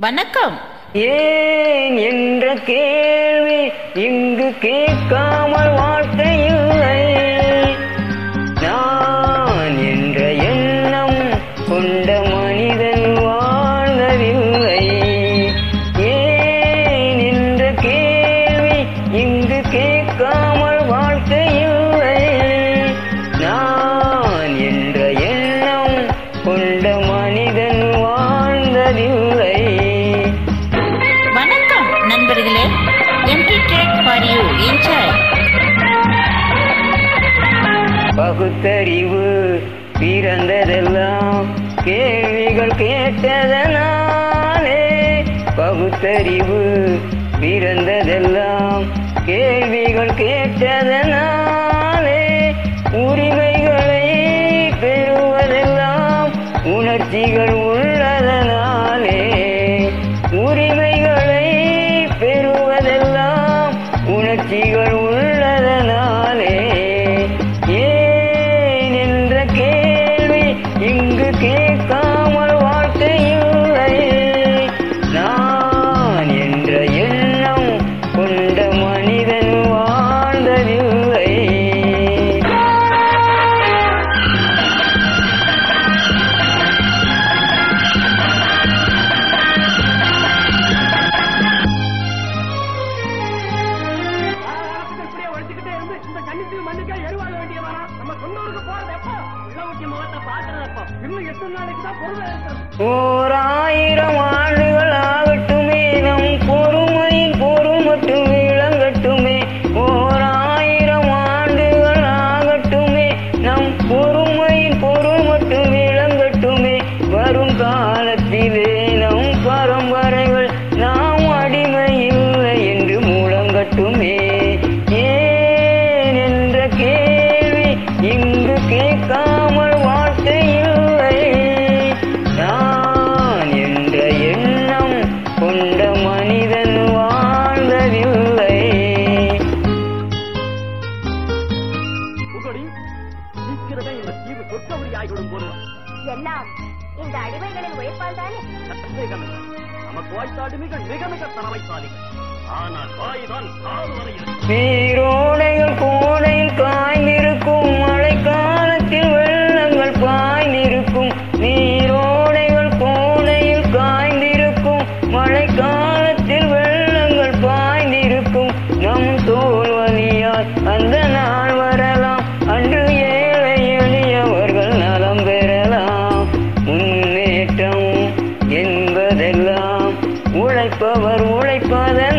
வணக்கம். ஏன் என்ற கேள்வி இங்கு கேட்காமல் வாழ்க்கை இல்லை. நான் என்ற எண்ணம் கொண்ட மனிதன் வாழ்ந்ததில்லை. ஏன் என்ற கேள்வி இங்கு கேட்காமல் வாழ்க்கை இல்லை. நான் என்ற எண்ணம் கொண்ட மனிதன் வாழ்ந்ததில்லை. வணக்கம் நண்பர்களே. Empty trade for you. Enjoy. பகுத்தறிவு பிறந்ததெல்லாம் கேள்விகள் கேட்டதனாலே. பகுத்தறிவு பிறந்ததெல்லாம் கேள்விகள் கேட்டதனாலே. உரிமைகளை பெறுவதெல்லாம் உணர்ச்சிகள் உள்ளதனாலே. உரிமைகளை பெறுவதெல்லாம் உணர்ச்சிகள் உள்ளதனாலே. ஏன் என்ற கேள்வி இங்கு கேட்காமல் வாழ்க்கை இல்லை. நான் என்ற எண்ணம் கொண்ட மனிதன் வாழ்ந்ததில்லை. ஓர் 1000 ஆண்டுகள் ஆகட்டுமே, நம் பொறுமையின் பொறுமட்டும் விளங்கட்டுமே. ஓர் 1000 ஆண்டுகள் ஆகட்டுமே, நம் பொறுமையின் பொறுமட்டும் விளங்கட்டுமே. வரும் காலத்திலே நம் பரம்பரைகள் நாம் அடிமை இல்லை என்று முழங்கட்டுமே. ஏன் என்ற கேள்வி இங்கு கேட்காமல் வாழ்க்கை இல்லை. நான் என்ற எண்ணம் கொண்ட மனிதன் வாழ்ந்ததில்லை. எல்லாம் இந்த அடிமைகளின் உழைப்பால் தானே. நமக்கு வாய்த்தாடுமிகள் மிக மிக தரவைத்தாளிகள். ஆனால் வாய்தான் கால் வரையில். நீரோடைகள் கோடையில் காய்ந்திருக்கும், மழைக்காலத்தில் வெள்ளங்கள் பாய்ந்திருக்கும். நீரோடைகள் கோடையில் காய்ந்திருக்கும், மழைக்காலத்தில் வெள்ளங்கள் பாய்ந்திருக்கும். நம் தோல் வலியால் அந்த நாள் வரலாம், அன்று ஏழை எளியவர்கள் நலம் பெறலாம். முன்னேற்றம் என்பதெல்லாம் உழைப்பவர் உழைப்பதன்